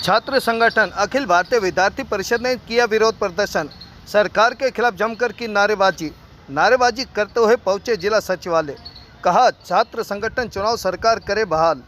छात्र संगठन अखिल भारतीय विद्यार्थी परिषद ने किया विरोध प्रदर्शन। सरकार के खिलाफ जमकर की नारेबाजी करते हुए पहुंचे जिला सचिवालय। कहा छात्र संगठन चुनाव सरकार करे बहाल,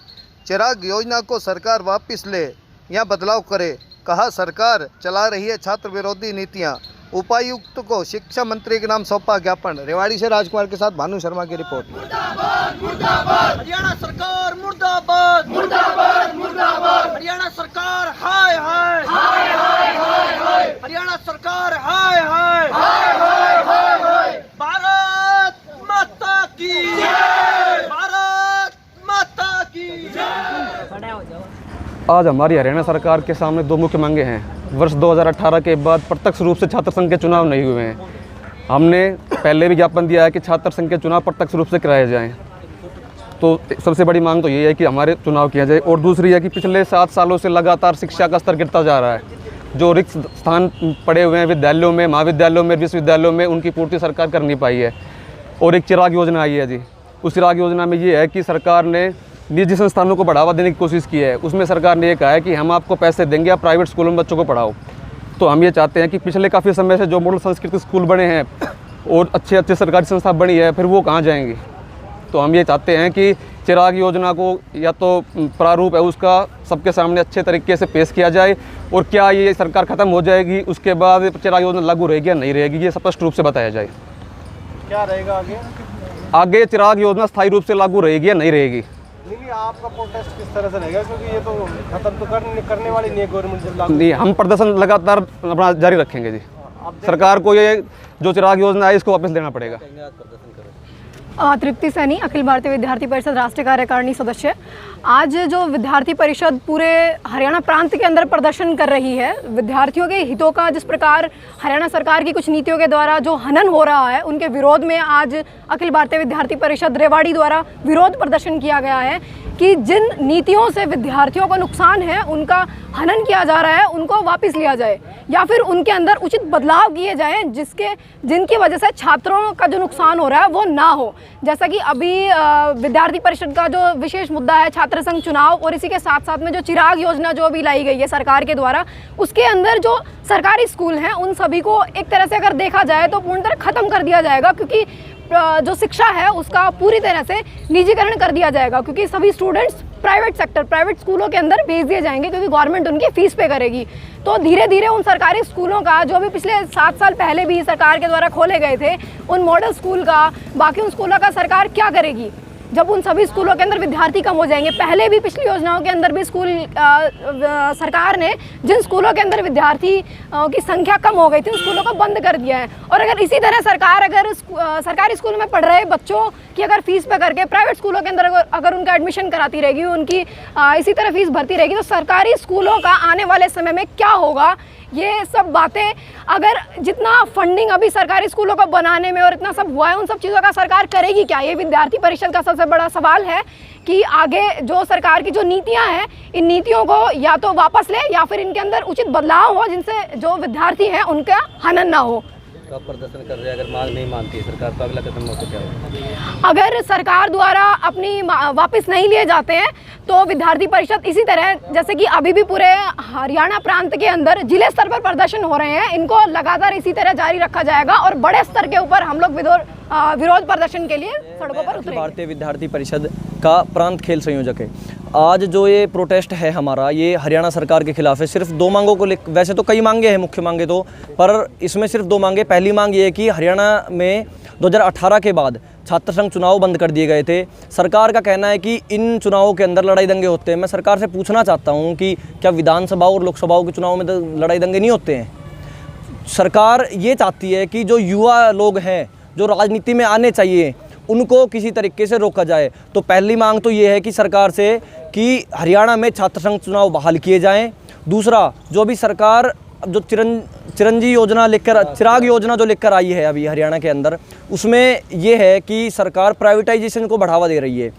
चिराग योजना को सरकार वापस ले या बदलाव करे। कहा सरकार चला रही है छात्र विरोधी नीतियां। उपायुक्त को शिक्षा मंत्री के नाम सौंपा ज्ञापन। रेवाड़ी से राजकुमार के साथ भानु शर्मा की रिपोर्ट। मुर्दाबाद मुर्दाबाद हरियाणा सरकार, मुर्दाबाद मुर्दाबाद मुर्दाबाद हरियाणा सरकार, हाय हाय हाय हाय हाय हाय हरियाणा सरकार, हाय हाय हाय हाय हाय हाय। भारत माता की जय, भारत माता की जय। आज हमारी हरियाणा सरकार के सामने दो मुख्य मांगे हैं। वर्ष 2018 के बाद प्रत्यक्ष रूप से छात्र संघ के चुनाव नहीं हुए हैं। हमने पहले भी ज्ञापन दिया है कि छात्र संघ के चुनाव प्रत्यक्ष रूप से कराए जाएं। तो सबसे बड़ी मांग तो ये है कि हमारे चुनाव किया जाए। और दूसरी है कि पिछले 7 सालों से लगातार शिक्षा का स्तर गिरता जा रहा है। जो रिक्त स्थान पड़े हुए हैं विद्यालयों में, महाविद्यालयों में, विश्वविद्यालयों में, उनकी पूर्ति सरकार कर नहीं पाई है। और एक चिराग योजना आई है जी। उस चिराग योजना में ये है कि सरकार ने निजी संस्थानों को बढ़ावा देने की कोशिश की है। उसमें सरकार ने ये कहा है कि हम आपको पैसे देंगे, आप प्राइवेट स्कूलों में बच्चों को पढ़ाओ। तो हम ये चाहते हैं कि पिछले काफ़ी समय से जो मॉडल संस्कृत स्कूल बने हैं और अच्छे सरकारी संस्था बनी है, फिर वो कहाँ जाएंगी। तो हम ये चाहते हैं कि चिराग योजना को या तो प्रारूप है उसका सबके सामने अच्छे तरीके से पेश किया जाए, और क्या ये सरकार ख़त्म हो जाएगी उसके बाद चिराग योजना लागू रहेगी या नहीं रहेगी, ये स्पष्ट रूप से बताया जाए। क्या रहेगा आगे? आगे चिराग योजना स्थायी रूप से लागू रहेगी या नहीं रहेगी। नहीं, आपका प्रोटेस्ट किस तरह से रहेगा, क्योंकि ये तो खत्म तो करने वाली नहीं है गवर्नमेंट जब लागू। नहीं, हम प्रदर्शन लगातार अपना जारी रखेंगे जी। सरकार को ये जो चिराग योजना है इसको वापस लेना पड़ेगा। तृप्ति सैनी, अखिल भारतीय विद्यार्थी परिषद राष्ट्रीय कार्यकारिणी सदस्य। आज जो विद्यार्थी परिषद पूरे हरियाणा प्रांत के अंदर प्रदर्शन कर रही है, विद्यार्थियों के हितों का जिस प्रकार हरियाणा सरकार की कुछ नीतियों के द्वारा जो हनन हो रहा है, उनके विरोध में आज अखिल भारतीय विद्यार्थी परिषद रेवाड़ी द्वारा विरोध प्रदर्शन किया गया है कि जिन नीतियों से विद्यार्थियों को नुकसान है, उनका हनन किया जा रहा है, उनको वापस लिया जाए या फिर उनके अंदर उचित बदलाव किए जाएं जिनकी वजह से छात्रों का जो नुकसान हो रहा है वो ना हो। जैसा कि अभी विद्यार्थी परिषद का जो विशेष मुद्दा है छात्र संघ चुनाव, और इसी के साथ साथ में जो चिराग योजना जो अभी लाई गई है सरकार के द्वारा, उसके अंदर जो सरकारी स्कूल हैं उन सभी को एक तरह से अगर देखा जाए तो पूर्ण तरह ख़त्म कर दिया जाएगा, क्योंकि जो शिक्षा है उसका पूरी तरह से निजीकरण कर दिया जाएगा, क्योंकि सभी स्टूडेंट्स प्राइवेट स्कूलों के अंदर भेज दिए जाएंगे, क्योंकि गवर्नमेंट उनकी फीस पे करेगी। तो धीरे धीरे उन सरकारी स्कूलों का जो भी पिछले 7 साल पहले भी सरकार के द्वारा खोले गए थे, उन मॉडल स्कूल का, बाकी उन स्कूलों का सरकार क्या करेगी जब उन सभी स्कूलों के अंदर विद्यार्थी कम हो जाएंगे। पहले भी पिछली योजनाओं के अंदर भी सरकार ने जिन स्कूलों के अंदर विद्यार्थी की संख्या कम हो गई थी, उन स्कूलों को बंद कर दिया है। और अगर इसी तरह सरकार अगर सरकारी स्कूल में पढ़ रहे बच्चों की अगर फीस पे करके प्राइवेट स्कूलों के अंदर अगर उनका एडमिशन कराती रहेगी, उनकी इसी तरह फीस भरती रहेगी, तो सरकारी स्कूलों का आने वाले समय में क्या होगा, ये सब बातें, अगर जितना फंडिंग अभी सरकारी स्कूलों को बनाने में और इतना सब हुआ है, उन सब चीज़ों का सरकार करेगी क्या, ये विद्यार्थी परिषद का सबसे बड़ा सवाल है कि आगे जो सरकार की जो नीतियां हैं, इन नीतियों को या तो वापस ले या फिर इनके अंदर उचित बदलाव हो, जिनसे जो विद्यार्थी हैं उनका हनन ना हो। तो आप प्रदर्शन कर रहे हैं, अगर मांग नहीं मानती है सरकार तो अगला कदम हो क्या होगा? अगर सरकार द्वारा अपनी वापस नहीं लिए जाते हैं तो विद्यार्थी परिषद इसी तरह, जैसे कि अभी भी पूरे हरियाणा प्रांत के अंदर जिले स्तर पर प्रदर्शन हो रहे हैं, इनको लगातार इसी तरह जारी रखा जाएगा और बड़े स्तर के ऊपर हम लोग विरोध प्रदर्शन के लिए सड़कों पर उतरेंगे। भारतीय विद्यार्थी परिषद का प्रांत खेल संयोजक है। आज जो ये प्रोटेस्ट है हमारा, ये हरियाणा सरकार के खिलाफ है। सिर्फ 2 मांगों को लेकर, वैसे तो कई मांगे हैं मुख्य मांगे तो, पर इसमें सिर्फ 2 मांगे। पहली मांग ये है कि हरियाणा में 2018 के बाद छात्र संघ चुनाव बंद कर दिए गए थे। सरकार का कहना है कि इन चुनावों के अंदर लड़ाई दंगे होते हैं। मैं सरकार से पूछना चाहता हूँ कि क्या विधानसभा और लोकसभाओं के चुनाव में तो लड़ाई दंगे नहीं होते हैं? सरकार ये चाहती है कि जो युवा लोग हैं जो राजनीति में आने चाहिए, उनको किसी तरीके से रोका जाए। तो पहली मांग तो ये है कि सरकार से कि हरियाणा में छात्र संघ चुनाव बहाल किए जाएं। दूसरा, जो भी सरकार जो चिरंजी योजना लेकर, चिराग योजना जो लेकर आई है अभी हरियाणा के अंदर, उसमें ये है कि सरकार प्राइवेटाइजेशन को बढ़ावा दे रही है।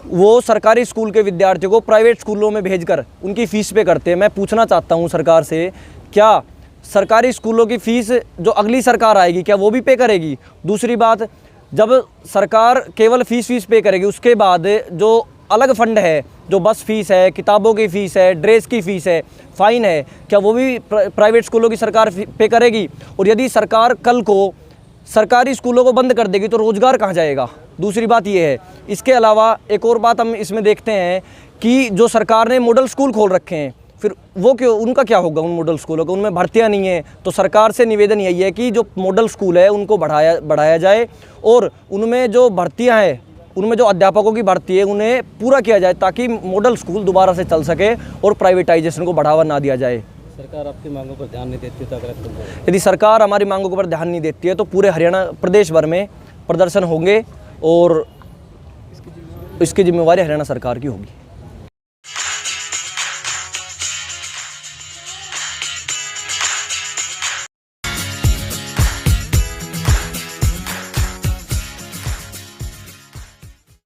वो सरकारी स्कूल के विद्यार्थियों को प्राइवेट स्कूलों में भेजकर उनकी फ़ीस पे करते हैं। मैं पूछना चाहता हूँ सरकार से, क्या सरकारी स्कूलों की फ़ीस जो अगली सरकार आएगी क्या वो भी पे करेगी? दूसरी बात, जब सरकार केवल फीस पे करेगी, उसके बाद जो अलग फंड है, जो बस फीस है, किताबों की फ़ीस है, ड्रेस की फ़ीस है, फ़ाइन है, क्या वो भी प्राइवेट स्कूलों की सरकार पे करेगी? और यदि सरकार कल को सरकारी स्कूलों को बंद कर देगी तो रोज़गार कहाँ जाएगा? दूसरी बात ये है। इसके अलावा एक और बात हम इसमें देखते हैं कि जो सरकार ने मॉडल स्कूल खोल रखे हैं, फिर वो क्यों, उनका क्या होगा उन मॉडल स्कूलों का? उनमें भर्तियां नहीं है। तो सरकार से निवेदन यही है कि जो मॉडल स्कूल है उनको बढ़ाया जाए और उनमें जो भर्तियां हैं, उनमें जो अध्यापकों की भर्ती है उन्हें पूरा किया जाए, ताकि मॉडल स्कूल दोबारा से चल सके और प्राइवेटाइजेशन को बढ़ावा ना दिया जाए। सरकार आपकी मांगों पर ध्यान नहीं देती तो अगर यदि सरकार हमारी मांगों पर ध्यान नहीं देती है तो पूरे हरियाणा प्रदेश भर में प्रदर्शन होंगे और इसकी जिम्मेवारी हरियाणा सरकार की होगी।